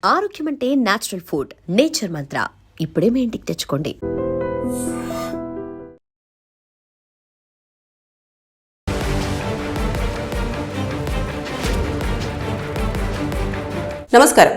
ఆరోగ్యం అంటే natural food. Nature మంత్ర ఇప్పుడే మీ ఇంటికి తెచ్చుకోండి. నమస్కారం,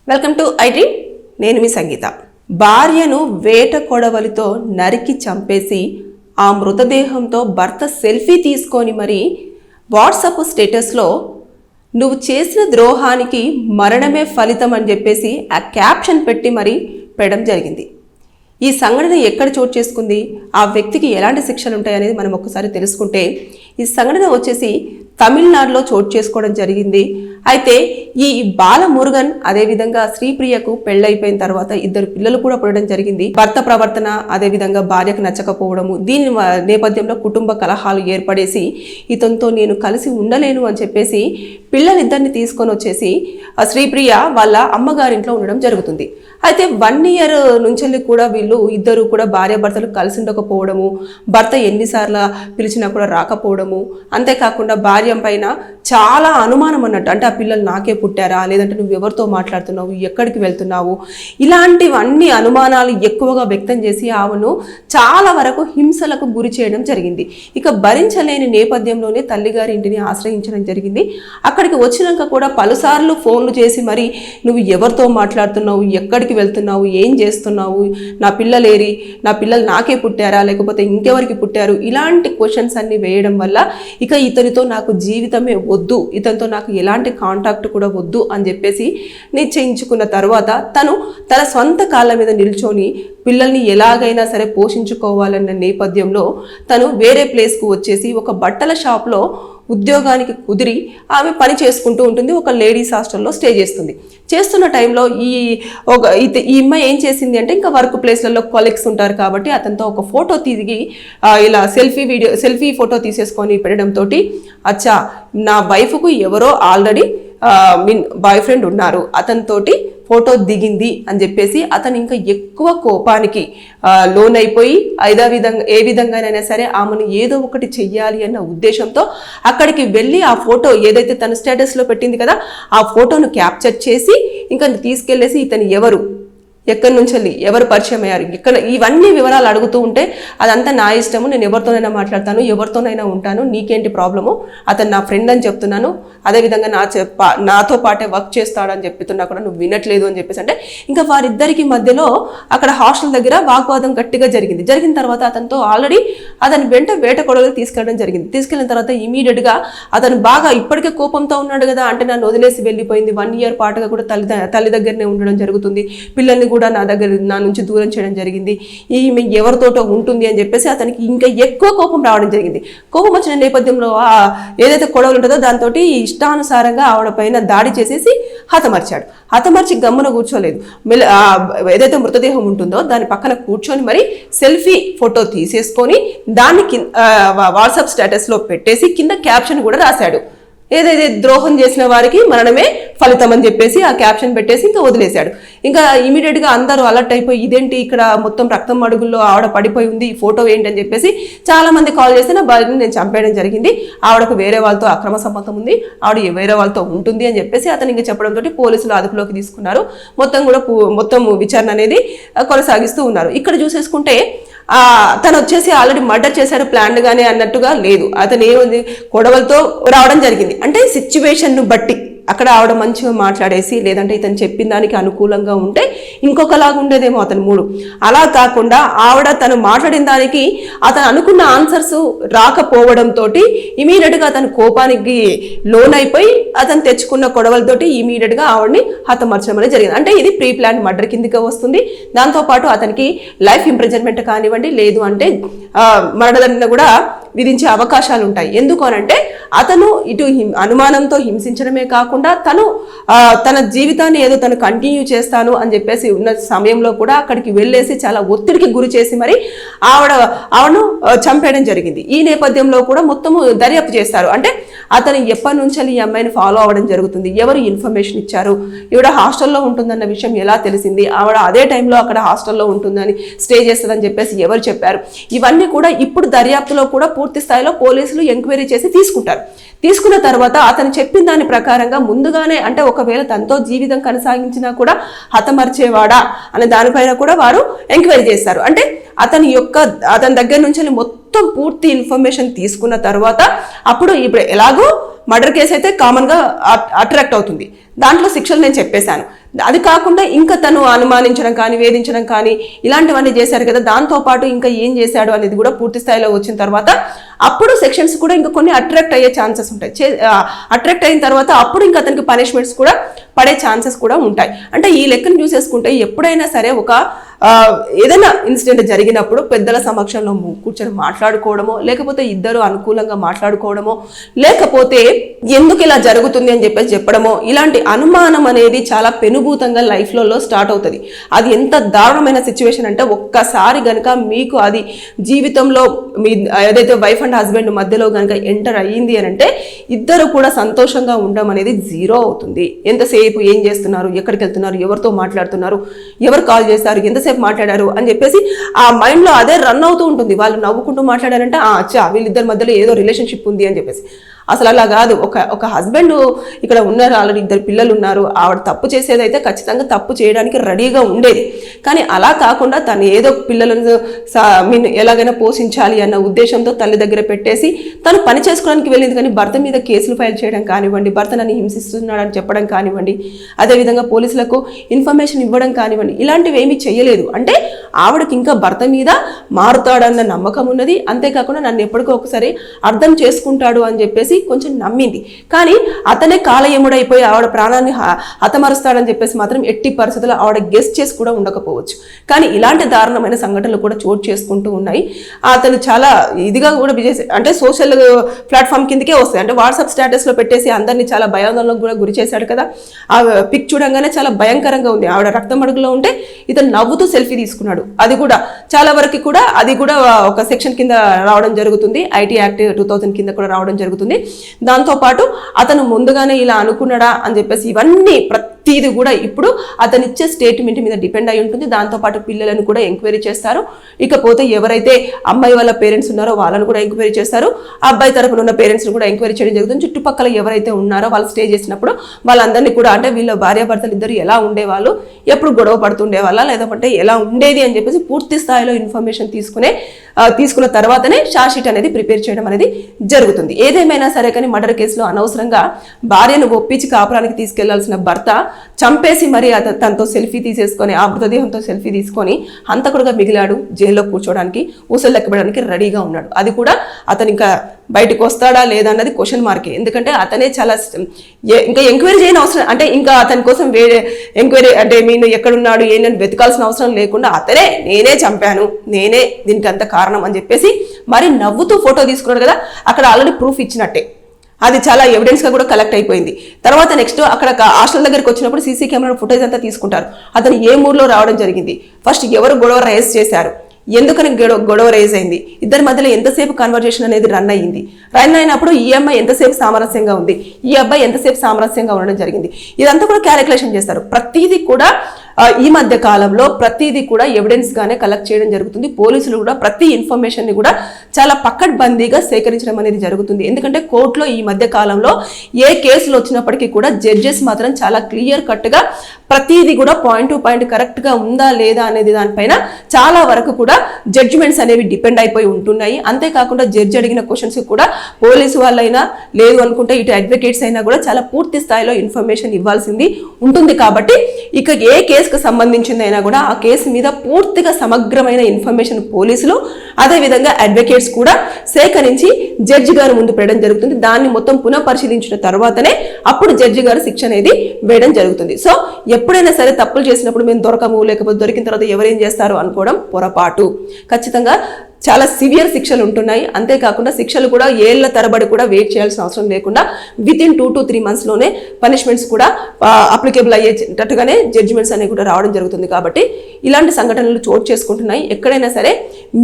వెల్కమ్ టు ఐడ్రీమ్. నేను మీ సంగీత. భార్యను వేట కొడవలితో నరికి చంపేసి ఆ మృతదేహంతో భర్త సెల్ఫీ తీసుకొని మరి వాట్సాప్ స్టేటస్లో నువ్వు చేసిన ద్రోహానికి మరణమే ఫలితం అని చెప్పేసి ఆ క్యాప్షన్ పెట్టి మరి పెట్టడం జరిగింది. ఈ సంఘటన ఎక్కడ చోటు చేసుకుంది, ఆ వ్యక్తికి ఎలాంటి శిక్షలు ఉంటాయనేది మనం ఒక్కసారి తెలుసుకుంటే, ఈ సంఘటన వచ్చేసి తమిళనాడులో చోటు చేసుకోవడం జరిగింది. అయితే ఈ బాలమురుగన్ అదేవిధంగా శ్రీప్రియకు పెళ్ళైపోయిన తర్వాత 2 పిల్లలు కూడా పుట్టడం జరిగింది. భర్త ప్రవర్తన అదేవిధంగా భార్యకు నచ్చకపోవడము, దీని నేపథ్యంలో కుటుంబ కలహాలు ఏర్పడేసి ఇతనితో నేను కలిసి ఉండలేను అని చెప్పేసి పిల్లలిద్దరిని తీసుకొని వచ్చేసి శ్రీప్రియ వాళ్ళ అమ్మగారింట్లో ఉండడం జరుగుతుంది. అయితే 1 year నుంచి కూడా వీళ్ళు ఇద్దరు కూడా భార్యాభర్తలు కలిసి ఉండకపోవడము, భర్త ఎన్నిసార్లు పిలిచినా కూడా రాకపోవడము, అంతేకాకుండా భార్య పైన చాలా అనుమానం అన్నట్టు. అంటే ఆ పిల్లలు నాకే పుట్టారా, లేదంటే నువ్వు ఎవరితో మాట్లాడుతున్నావు, ఎక్కడికి వెళ్తున్నావు, ఇలాంటివన్నీ అనుమానాలు ఎక్కువగా వ్యక్తం చేసి ఆమెను చాలా వరకు హింసలకు గురి చేయడం జరిగింది. ఇక భరించలేని నేపథ్యంలోనే తల్లిగారి ఇంటిని ఆశ్రయించడం జరిగింది. అక్కడికి వచ్చినాక కూడా పలుసార్లు ఫోన్లు చేసి మరి నువ్వు ఎవరితో మాట్లాడుతున్నావు, ఎక్కడికి వెళ్తున్నావు, ఏం చేస్తున్నావు, నా పిల్లలేరి, నా పిల్లలు నాకే పుట్టారా లేకపోతే ఇంకెవరికి పుట్టారు, ఇలాంటి క్వశ్చన్స్ అన్ని వేయడం వల్ల ఇక ఇతనితో నాకు జీవితమే వద్దు, ఇతనితో నాకు ఎలాంటి కాంటాక్ట్ కూడా వద్దు అని చెప్పేసి నిశ్చయించుకున్న తర్వాత తను తన సొంత కాళ్ళ మీద నిల్చొని పిల్లల్ని ఎలాగైనా సరే పోషించుకోవాలన్న నేపథ్యంలో తను వేరే ప్లేస్కు వచ్చేసి ఒక బట్టల షాప్లో ఉద్యోగానికి కుదిరి ఆమె పని చేసుకుంటూ ఉంటుంది. ఒక లేడీస్ హాస్టల్లో స్టే చేస్తుంది. చేస్తున్న టైంలో ఈ అమ్మాయి ఏం చేసింది అంటే, ఇంకా వర్క్ ప్లేస్లలో కొలీగ్స్ ఉంటారు కాబట్టి అతనితో ఒక ఫోటో తిరిగి ఇలా సెల్ఫీ ఫోటో తీసేసుకొని పెట్టడంతో, అచ్చా నా వైఫ్కు ఎవరో ఆల్రెడీ బాయ్ ఫ్రెండ్ ఉన్నారు, అతనితోటి ఫోటో దిగింది అని చెప్పేసి అతను ఇంకా ఎక్కువ కోపానికి లోనైపోయి ఏ విధంగానైనా సరే ఆమెను ఏదో ఒకటి చెయ్యాలి అన్న ఉద్దేశంతో అక్కడికి వెళ్ళి ఆ ఫోటో ఏదైతే తన స్టేటస్లో పెట్టింది కదా, ఆ ఫోటోను క్యాప్చర్ చేసి ఇంకా తీసుకెళ్లేసి ఇతను ఎవరు, ఎక్కడి నుంచి వెళ్ళి ఎవరు పరిచయం అయ్యారు, ఇక్కడ ఇవన్నీ వివరాలు అడుగుతూ ఉంటే అదంతా నా ఇష్టము, నేను ఎవరితోనైనా మాట్లాడతాను, ఎవరితోనైనా ఉంటాను, నీకేంటి ప్రాబ్లము, అతను నా ఫ్రెండ్ అని చెప్తున్నాను, అదేవిధంగా నాతో పాటే వర్క్ చేస్తాడని చెప్తున్నా కూడా నువ్వు వినట్లేదు అని చెప్పేసి అంటే ఇంకా వారిద్దరికి మధ్యలో అక్కడ హాస్టల్ దగ్గర వాగ్వాదం గట్టిగా జరిగిన తర్వాత అతనితో ఆల్రెడీ అతని వెంట వేట కొడవలు తీసుకెళ్ళడం జరిగింది. తీసుకెళ్ళిన తర్వాత ఇమీడియట్గా అతను బాగా ఇప్పటికే కోపంతో ఉన్నాడు కదా, అంటే నన్ను వదిలేసి వెళ్ళిపోయింది, 1 year పాటుగా కూడా తల్లి దగ్గరనే ఉండడం జరుగుతుంది, పిల్లల్ని కూడా నా నుంచి దూరం చేయడం జరిగింది, ఈమె ఎవరితోటో ఉంటుంది అని చెప్పేసి అతనికి ఇంకా ఎక్కువ కోపం రావడం జరిగింది. కోపం వచ్చిన నేపథ్యంలో ఏదైతే కొడవలు ఉంటుందో దాంతో ఇష్టానుసారంగా ఆవిడ పైన దాడి చేసేసి హతమర్చి గమ్మున కూర్చోలేదు. ఏదైతే మృతదేహం ఉంటుందో దాని పక్కన కూర్చొని మరి సెల్ఫీ ఫోటో తీసేసుకొని దాన్ని వాట్సాప్ స్టేటస్లో పెట్టేసి కింద క్యాప్షన్ కూడా రాశాడు, ఏదైతే ద్రోహం చేసిన వారికి మరణమే ఫలితం అని చెప్పేసి ఆ క్యాప్షన్ పెట్టేసి ఇంకా వదిలేశాడు. ఇంకా ఇమీడియట్గా అందరూ అలర్ట్ అయిపోయి ఇదేంటి ఇక్కడ మొత్తం రక్తం అడుగుల్లో ఆవిడ పడిపోయి ఉంది, ఈ ఫోటో ఏంటి అని చెప్పేసి చాలా మంది కాల్ చేస్తే నా భార్యని నేను చంపేయడం జరిగింది, ఆవిడకు వేరే వాళ్ళతో అక్రమ సంబంధం ఉంది, ఆవిడ వేరే వాళ్ళతో ఉంటుంది అని చెప్పేసి అతను ఇంకా చెప్పడంతో పోలీసులు అదుపులోకి తీసుకున్నారు. మొత్తం విచారణ అనేది కొనసాగిస్తూ ఉన్నారు. ఇక్కడ చూసేసుకుంటే తను వచ్చేసి ఆల్రెడీ మర్డర్ చేశాడు ప్లాన్డ్ గానే అన్నట్టుగా లేదు. అతను ఏముంది కొడవలతో రావడం జరిగింది. అంటే సిచ్యువేషన్ను బట్టి అక్కడ ఆవిడ మంచిగా మాట్లాడేసి లేదంటే ఇతను చెప్పిన దానికి అనుకూలంగా ఉంటే ఇంకొకలాగా ఉండేదేమో అతను మూడు. అలా కాకుండా ఆవిడ తను మాట్లాడిన దానికి అతను అనుకున్న ఆన్సర్స్ రాకపోవడంతో ఇమీడియట్గా అతను కోపానికి లోనైపోయి అతను తెచ్చుకున్న కొడవలతోటి ఇమీడియట్గా ఆవిడని హతమర్చడం అనేది జరిగింది. అంటే ఇది ప్రీ ప్లాన్ మర్డర్ కిందకి వస్తుంది. దాంతోపాటు అతనికి లైఫ్ ఇంప్రిజన్మెంట్ కానివ్వండి, లేదు అంటే మరణదండన కూడా విధించే అవకాశాలు ఉంటాయి. ఎందుకు అనంటే అతను ఇటు అనుమానంతో హింసించడమే కాకుండా తన జీవితాన్ని ఏదో తను కంటిన్యూ చేస్తాను అని చెప్పేసి ఉన్న సమయంలో కూడా అక్కడికి వెళ్ళేసి చాలా ఒత్తిడికి గురి చేసి మరి ఆవిడను చంపేయడం జరిగింది. ఈ నేపథ్యంలో కూడా మొత్తము దర్యాప్తు చేస్తారు. అంటే అతను ఎప్పటి నుంచి ఈ అమ్మాయిని ఫాలో అవ్వడం జరుగుతుంది, ఎవరు ఇన్ఫర్మేషన్ ఇచ్చారు, ఈవిడ హాస్టల్లో ఉంటుందన్న విషయం ఎలా తెలిసింది, ఆవిడ అదే టైంలో అక్కడ హాస్టల్లో ఉంటుందని స్టే చేస్తుందని చెప్పేసి ఎవరు చెప్పారు, ఇవన్నీ కూడా ఇప్పుడు దర్యాప్తులో కూడా పూర్తి స్థాయిలో పోలీసులు ఎంక్వైరీ చేసి తీసుకుంటారు. తీసుకున్న తర్వాత అతను చెప్పిన దాని ప్రకారంగా ముందుగానే అంటే ఒకవేళ తనతో జీవితం కొనసాగించినా కూడా హతమర్చేవాడా అనే దానిపైన కూడా వారు ఎంక్వైరీ చేస్తారు. అంటే అతని దగ్గర నుంచి మొత్తం పూర్తి ఇన్ఫర్మేషన్ తీసుకున్న తర్వాత అప్పుడు ఇప్పుడు ఎలాగో మర్డర్ కేసు అయితే కామన్గా అట్రాక్ట్ అవుతుంది, దాంట్లో శిక్షలు నేను చెప్పేశాను. అది కాకుండా ఇంకా తను అనుమానించడం కానీ వేధించడం కానీ ఇలాంటివన్నీ చేశారు కదా, దాంతోపాటు ఇంకా ఏం చేశాడు అనేది కూడా పూర్తి స్థాయిలో వచ్చిన తర్వాత అప్పుడు సెక్షన్స్ కూడా ఇంకా కొన్ని అట్రాక్ట్ అయ్యే ఛాన్సెస్ ఉంటాయి. అట్రాక్ట్ అయిన తర్వాత అప్పుడు ఇంకా అతనికి పనిష్మెంట్స్ కూడా పడే ఛాన్సెస్ కూడా ఉంటాయి. అంటే ఈ లెక్కను చూసేసుకుంటే ఎప్పుడైనా సరే ఒక ఏదైనా ఇన్సిడెంట్ జరిగినప్పుడు పెద్దల సమక్షంలో కూర్చొని మాట్లాడుకోవడమో, లేకపోతే ఇద్దరు అనుకూలంగా మాట్లాడుకోవడమో, లేకపోతే ఎందుకు ఇలా జరుగుతుంది అని చెప్పేసి చెప్పడమో, ఇలాంటి అనుమానం అనేది చాలా పెనుభూతంగా లైఫ్లో స్టార్ట్ అవుతుంది. అది ఎంత దారుణమైన సిచ్యువేషన్ అంటే ఒక్కసారి కనుక మీకు అది జీవితంలో మీ ఏదైతే వైఫ్ అండ్ హస్బెండ్ మధ్యలో కనుక ఎంటర్ అయ్యింది అని అంటే ఇద్దరు కూడా సంతోషంగా ఉండడం అనేది జీరో అవుతుంది. ఎంతసేపు ఏం చేస్తున్నారు, ఎక్కడికి వెళ్తున్నారు, ఎవరితో మాట్లాడుతున్నారు, ఎవరు కాల్ చేస్తారు, ఎంతసేపు మాట్లాడారు అని చెప్పేసి ఆ మైండ్లో అదే రన్ అవుతూ ఉంటుంది. వాళ్ళు నవ్వుకుంటూ మాట్లాడారంటే అచ్చా వీళ్ళిద్దరి మధ్యలో ఏదో రిలేషన్షిప్ ఉంది అని చెప్పేసి. అసలు అలా కాదు. ఒక హస్బెండ్ ఇక్కడ ఉన్నారు, ఆల్రెడీ ఇద్దరు పిల్లలు ఉన్నారు, ఆవిడ తప్పు చేసేదైతే ఖచ్చితంగా తప్పు చేయడానికి రెడీగా ఉండేది. కానీ అలా కాకుండా తను ఏదో పిల్లలను ఎలాగైనా పోషించాలి అన్న ఉద్దేశంతో తల్లి దగ్గర పెట్టేసి తను పని చేసుకోవడానికి వెళ్ళింది. కానీ భర్త మీద కేసులు ఫైల్ చేయడం కానివ్వండి, భర్త నన్ను హింసిస్తున్నాడని చెప్పడం కానివ్వండి, అదేవిధంగా పోలీసులకు ఇన్ఫర్మేషన్ ఇవ్వడం కానివ్వండి, ఇలాంటివి ఏమీ చేయలేదు. అంటే ఆవిడకి ఇంకా భర్త మీద మారుతాడన్న నమ్మకం ఉన్నది. అంతేకాకుండా నన్ను ఎప్పటికో ఒకసారి అర్థం చేసుకుంటాడు అని చెప్పేసి కొంచెం నమ్మింది. కానీ అతనే కాలయముడైపోయి ఆవిడ ప్రాణాన్ని హతమరుస్తాడని చెప్పేసి మాత్రం ఎట్టి పరిస్థితుల్లో ఆవిడ గెస్ట్ చేసి కూడా ఉండకపోవచ్చు. కానీ ఇలాంటి దారుణమైన సంఘటనలు కూడా చోటు చేసుకుంటూ ఉన్నాయి. అతను చాలా ఇదిగా కూడా అంటే సోషల్ ప్లాట్ఫామ్ కిందకే వస్తాయి. అంటే వాట్సాప్ స్టేటస్లో పెట్టేసి అందరినీ చాలా భయాందోళనకు కూడా గురి చేశాడు కదా. ఆ పిక్ చూడంగానే చాలా భయంకరంగా ఉంది. ఆవిడ రక్తం అడుగులో ఉంటే ఇతను నవ్వుతూ సెల్ఫీ తీసుకున్నాడు. అది కూడా చాలా వరకు కూడా అది కూడా ఒక సెక్షన్ కింద రావడం జరుగుతుంది. ఐటీ యాక్ట్ 2000 కింద కూడా రావడం జరుగుతుంది. దాంతోపాటు అతను ముందుగానే ఇలా అనుకున్నాడా అని చెప్పేసి ఇవన్నీ ప్రతిదీ కూడా ఇప్పుడు అతను ఇచ్చే స్టేట్మెంట్ మీద డిపెండ్ అయి ఉంటుంది. దాంతోపాటు పిల్లలను కూడా ఎంక్వైరీ చేస్తారు. ఇకపోతే ఎవరైతే అమ్మాయి వాళ్ళ పేరెంట్స్ ఉన్నారో వాళ్ళని కూడా ఎంక్వైరీ చేస్తారు. ఆ అబ్బాయి తరపున ఉన్న పేరెంట్స్ని కూడా ఎంక్వైరీ చేయడం జరుగుతుంది. చుట్టుపక్కల ఎవరైతే ఉన్నారో వాళ్ళు స్టే చేసినప్పుడు వాళ్ళందరినీ కూడా అంటే వీళ్ళ భార్యాభర్తలు ఇద్దరు ఎలా ఉండేవాళ్ళు, ఎప్పుడు గొడవ పడుతుండే వాళ్ళ లేదంటే ఎలా ఉండేది అని చెప్పేసి పూర్తి స్థాయిలో ఇన్ఫర్మేషన్ తీసుకున్న తర్వాతనే ఛార్జ్ షీట్ అనేది ప్రిపేర్ చేయడం అనేది జరుగుతుంది. ఏదేమైనా సరే కానీ మర్డర్ కేసులో అనవసరంగా భార్యను ఒప్పించి కాపురానికి తీసుకెళ్లాల్సిన భర్త చంపేసి మరి తనతో సెల్ఫీ తీసేసుకొని ఆ మృతదేహంతో సెల్ఫీ తీసుకొని హంతకుడుగా మిగిలాడు. జైల్లో కూర్చోడానికి ఊసలు లెక్కబడడానికి రెడీగా ఉన్నాడు. అది కూడా అతను ఇంకా బయటకు వస్తాడా లేదా అన్నది క్వశ్చన్ మార్కే. ఎందుకంటే అతనే చాలా ఇంకా ఎంక్వైరీ చేయని అవసరం అంటే ఇంకా అతని కోసం వేరే ఎంక్వైరీ అంటే మీరు ఎక్కడున్నాడు ఏంటని వెతకాల్సిన అవసరం లేకుండా అతనే నేనే చంపాను, నేనే దీనికి అంత కారణం అని చెప్పేసి మరి నవ్వుతూ ఫోటో తీసుకున్నాడు కదా. అక్కడ ఆల్రెడీ ప్రూఫ్ ఇచ్చినట్టే, అది చాలా ఎవిడెన్స్గా కూడా కలెక్ట్ అయిపోయింది. తర్వాత నెక్స్ట్ అక్కడ హాస్టల్ దగ్గరికి వచ్చినప్పుడు సీసీ కెమెరా ఫుటేజ్ అంతా తీసుకుంటారు. అతను ఏ మూడ్లో రావడం జరిగింది, ఫస్ట్ ఎవరు గొడవ రైజ్ చేశారు, ఎందుకని గొడవ రేజ్ అయింది, ఇద్దరి మధ్యలో ఎంతసేపు కన్వర్జేషన్ అనేది రన్ అయినప్పుడు ఈ అమ్మాయి ఎంతసేపు సామరస్యంగా ఉంది, ఈ అబ్బాయి ఎంతసేపు సామరస్యంగా ఉండడం జరిగింది, ఇదంతా కూడా క్యాలిక్యులేషన్ చేస్తారు. ప్రతిదీ కూడా ఈ మధ్య కాలంలో ప్రతిదీ కూడా ఎవిడెన్స్ గానే కలెక్ట్ చేయడం జరుగుతుంది. పోలీసులు కూడా ప్రతి ఇన్ఫర్మేషన్ ని కూడా చాలా పకడ్బందీగా సేకరించడం అనేది జరుగుతుంది. ఎందుకంటే కోర్టులో ఈ మధ్య కాలంలో ఏ కేసులు వచ్చినప్పటికీ కూడా జడ్జెస్ మాత్రం చాలా క్లియర్ కట్ గా ప్రతిదీ కూడా పాయింట్ టు పాయింట్ కరెక్ట్ గా ఉందా లేదా అనేది దానిపైన చాలా వరకు కూడా జడ్జిమెంట్స్ అనేవి డిపెండ్ అయిపోయి ఉంటున్నాయి. అంతేకాకుండా జడ్జి అడిగిన క్వశ్చన్స్ కూడా పోలీసు వాళ్ళైనా లేదు అనుకుంటే ఇటు అడ్వకేట్స్ అయినా కూడా చాలా పూర్తి స్థాయిలో ఇన్ఫర్మేషన్ ఇవ్వాల్సింది ఉంటుంది. కాబట్టి ఇక ఏ కేసుకు సంబంధించిందైనా కూడా ఆ కేసు మీద పూర్తిగా సమగ్రమైన ఇన్ఫర్మేషన్ పోలీసులు అదేవిధంగా అడ్వకేట్స్ కూడా సేకరించి జడ్జి గారు ముందు పెట్టడం జరుగుతుంది. దాన్ని మొత్తం పునః పరిశీలించిన తర్వాతనే అప్పుడు జడ్జి గారు శిక్ష అనేది వేయడం జరుగుతుంది. సో ఎప్పుడైనా సరే తప్పులు చేసినప్పుడు మేము దొరకము లేకపోతే దొరికిన తర్వాత ఎవరేం చేస్తారు అనుకోవడం పొరపాటు. ఖచ్చితంగా చాలా సివియర్ శిక్షలు ఉంటున్నాయి. అంతేకాకుండా శిక్షలు కూడా ఏళ్ల తరబడి కూడా వెయిట్ చేయాల్సిన అవసరం లేకుండా వితిన్ 2 to 3 months లోనే పనిష్మెంట్స్ కూడా అప్లికేబుల్ అయ్యేటట్టుగానే జడ్జిమెంట్స్ అనేవి కూడా రావడం జరుగుతుంది. కాబట్టి ఇలాంటి సంఘటనలు చోటు చేసుకుంటున్నాయి. ఎక్కడైనా సరే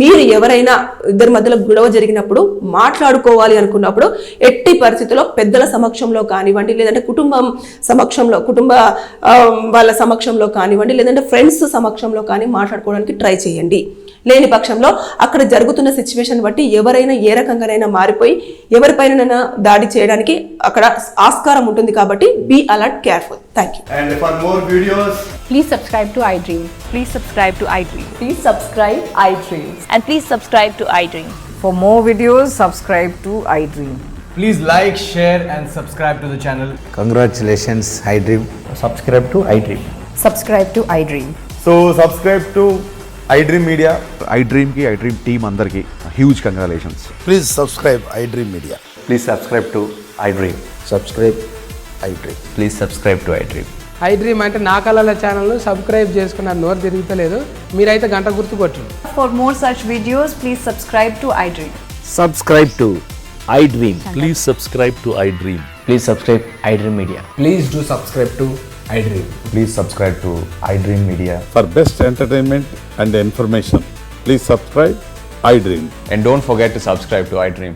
మీరు ఎవరైనా ఇద్దరి మధ్యలో గొడవ జరిగినప్పుడు మాట్లాడుకోవాలి అనుకున్నప్పుడు ఎట్టి పరిస్థితుల్లో పెద్దల సమక్షంలో కానివ్వండి, లేదంటే కుటుంబం సమక్షంలో వాళ్ళ సమక్షంలో కానివ్వండి, లేదంటే ఫ్రెండ్స్ సమక్షంలో కానీ మాట్లాడుకోవడానికి ట్రై చేయండి. లేని పక్షంలో అక్కడ జరుగుతున్న సిచ్యువేషన్ బట్టి ఎవరైనా ఏ రకంగానైనా మారిపోయి ఎవరిపైన దాడి చేయడానికి అక్కడ ఆస్కారం ఉంటుంది. కాబట్టి be alert, careful. Thank you. And for more videos, Please subscribe to iDream. Please subscribe to iDream. Please subscribe iDream. And please subscribe to iDream. For more videos, subscribe to iDream. please like, share and subscribe to the channel. Congratulations, iDream. Subscribe to iDream. Subscribe to iDream. So subscribe to iDream Media. iDream ki iDream team andarki huge congratulations. Please subscribe iDream Media. Please subscribe to iDream. Subscribe iDream. Please subscribe to iDream. iDream అంటే నా కళల ఛానల్ను subscribe చేసుకున్నారు. నోరు తిరుగుతలేదు, మీరైతే గంట గుర్తు కొట్టండి. For more such videos, please subscribe to iDream. Subscribe to iDream. Please subscribe to iDream. Please subscribe iDream Media. Please do subscribe to iDream. Please subscribe to iDream Media. For best entertainment and information, please subscribe iDream. And don't forget to subscribe to iDream.